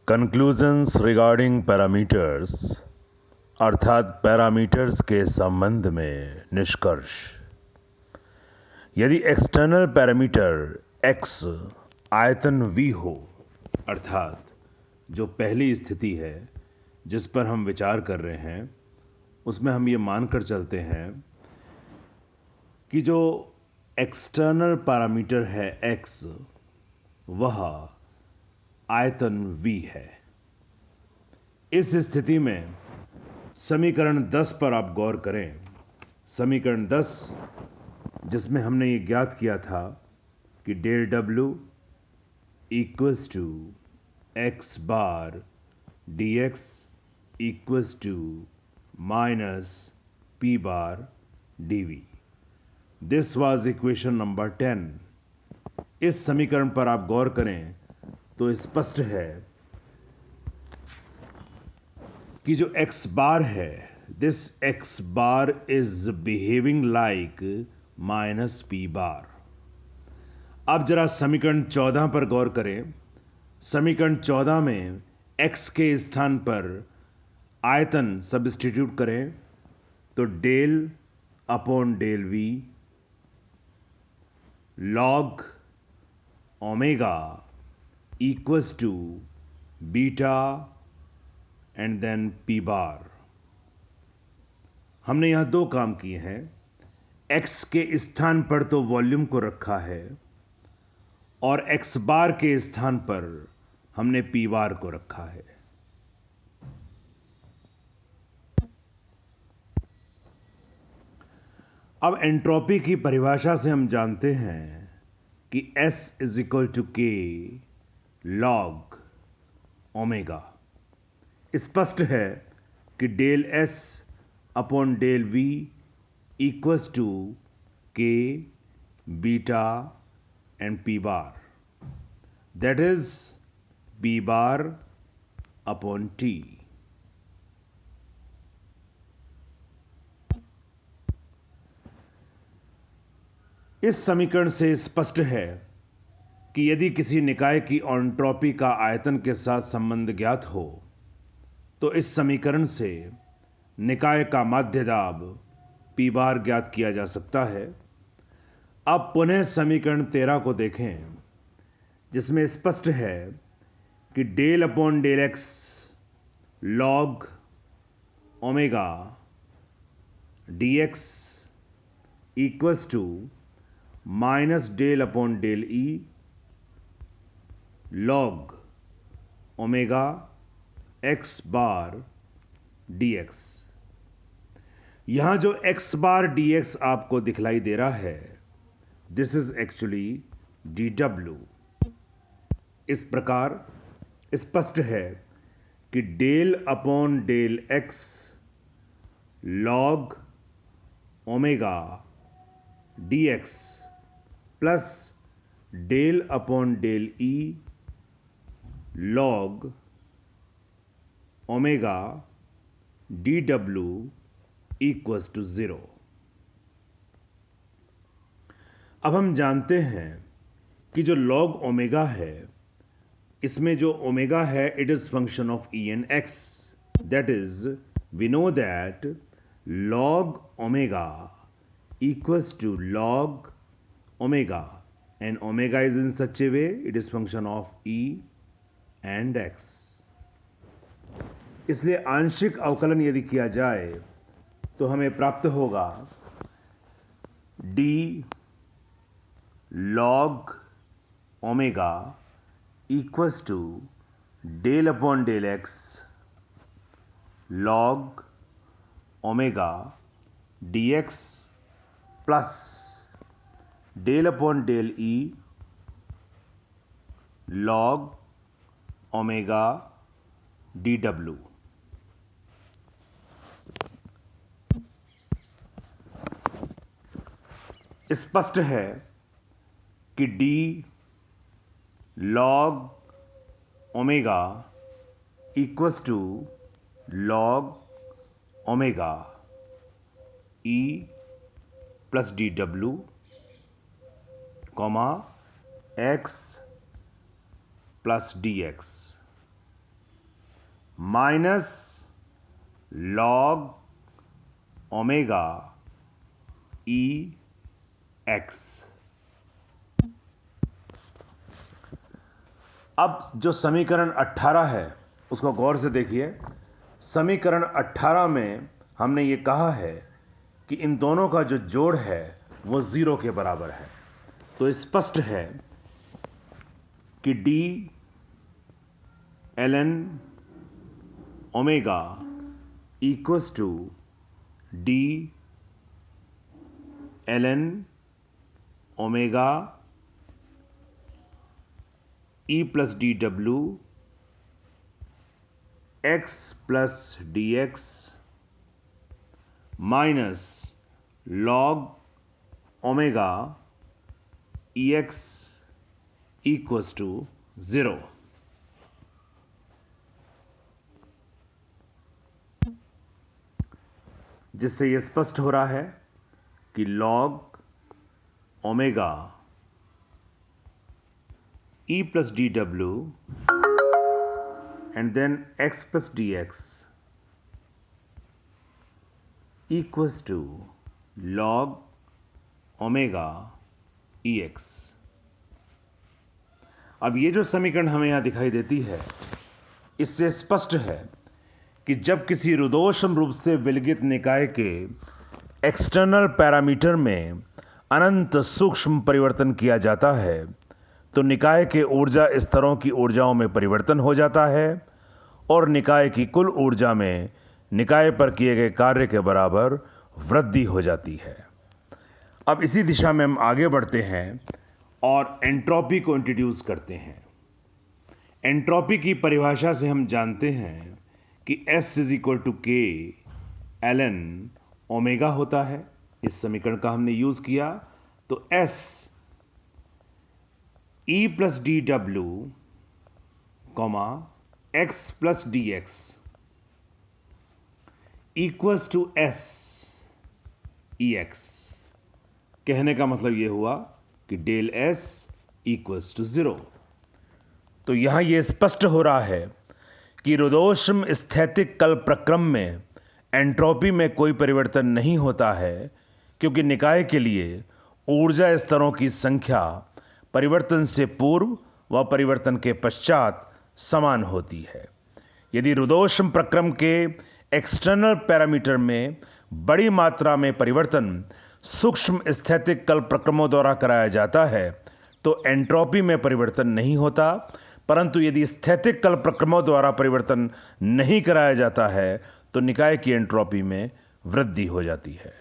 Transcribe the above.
Conclusions regarding parameters अर्थात parameters के संबंध में निष्कर्ष। यदि एक्सटर्नल पैरामीटर x आयतन v हो, अर्थात जो पहली स्थिति है जिस पर हम विचार कर रहे हैं उसमें हम ये मानकर चलते हैं कि जो एक्सटर्नल पैरामीटर है x वह आयतन v है। इस स्थिति में समीकरण 10 पर आप गौर करें। समीकरण 10 जिसमें हमने ये ज्ञात किया था कि del W equals to x bar d x equals to minus p bar d v. This was equation number 10। इस समीकरण पर आप गौर करें तो स्पष्ट है कि जो x बार है, this x bar is behaving like minus p बार। अब जरा समीकरण 14 पर गौर करें। समीकरण 14 में x के स्थान पर आयतन सब्स्टिट्यूट करें तो del upon del v log omega equals to beta and then p bar. हमने यहां दो काम किए हैं। x के स्थान पर तो वॉल्यूम को रखा है और x बार के स्थान पर हमने पी बार को रखा है। अब एंट्रोपी की परिभाषा से हम जानते हैं कि S is equal to K log omega. स्पष्ट है कि del S upon del V equals to K beta and P bar, that is P bar upon T. इस समीकरण से स्पष्ट है कि यदि किसी निकाय की एंट्रोपी का आयतन के साथ संबंध ज्ञात हो तो इस समीकरण से निकाय का माध्य दाब पी बार ज्ञात किया जा सकता है। अब पुनः समीकरण 13 को देखें जिसमें स्पष्ट है कि del upon del x log omega d x equals to minus del upon del e log omega x bar d x. यहां जो एक्स बार डी एक्स आपको दिखलाई दे रहा है, दिस इज एक्चुअली डी डब्ल्यू। इस प्रकार स्पष्ट है कि del upon del x log omega d x plus del upon del e log omega d डब्ल्यू इक्वल्स टू 0। अब हम जानते हैं कि जो लॉग ओमेगा है, इसमें जो ओमेगा है it is function of e n x. That is we know that log omega equals to log omega and omega is in such a way it is function of e and x। इसलिए आंशिक अवकलन यदि किया जाए तो हमें प्राप्त होगा d log omega equals to डेल अपॉन डेल x log omega dx plus del upon del e log omega d डब्ल्यू। स्पष्ट है कि d log omega equals to log omega e plus d डब्ल्यू comma x plus d x. Minus log omega e x. अब जो समीकरण 18 है उसको गौर से देखिए। समीकरण 18 में हमने ये कहा है कि इन दोनों का जो जोड़ है वो 0 के बराबर है। तो स्पष्ट है कि d ln omega equals to d ln omega e plus d डब्ल्यू x plus d x minus log omega e x equals to 0। जिससे यह स्पष्ट हो रहा है कि log omega e plus d डब्ल्यू and then x plus d x equals to log omega e x. अब ये जो समीकरण हमें यहां दिखाई देती है इससे स्पष्ट है कि जब किसी रुदोषम रूप से विलगित निकाय के एक्सटर्नल पैरामीटर में अनंत सूक्ष्म परिवर्तन किया जाता है तो निकाय के ऊर्जा स्तरों की ऊर्जाओं में परिवर्तन हो जाता है और निकाय की कुल ऊर्जा में निकाय पर किए गए कार्य के बराबर वृद्धि हो जाती है। अब इसी दिशा में हम आगे बढ़ते हैं और एंट्रोपी को इंट्रोड्यूस करते हैं। एंट्रोपी की परिभाषा से हम जानते हैं कि S इज इक्वल टू के ln ओमेगा होता है। इस समीकरण का हमने यूज किया तो S ई प्लस डी डब्ल्यू comma x plus d x equals to S e x. कहने का मतलब यह हुआ कि डेल S इक्वल्स टू 0। तो यहां यह स्पष्ट हो रहा है कि रुदोषम स्थैतिक कल प्रक्रम में एंट्रोपी में कोई परिवर्तन नहीं होता है क्योंकि निकाय के लिए ऊर्जा स्तरों की संख्या परिवर्तन से पूर्व व परिवर्तन के पश्चात समान होती है। यदि रुदोषम प्रक्रम के एक्सटर्नल पैरामीटर में बड़ी मात्रा में परिवर्तन सूक्ष्म स्थैतिक कल प्रक्रमों द्वारा कराया जाता है तो एंट्रोपी में परिवर्तन नहीं होता, परंतु यदि स्थैतिक कल प्रक्रमों द्वारा परिवर्तन नहीं कराया जाता है तो निकाय की एंट्रोपी में वृद्धि हो जाती है।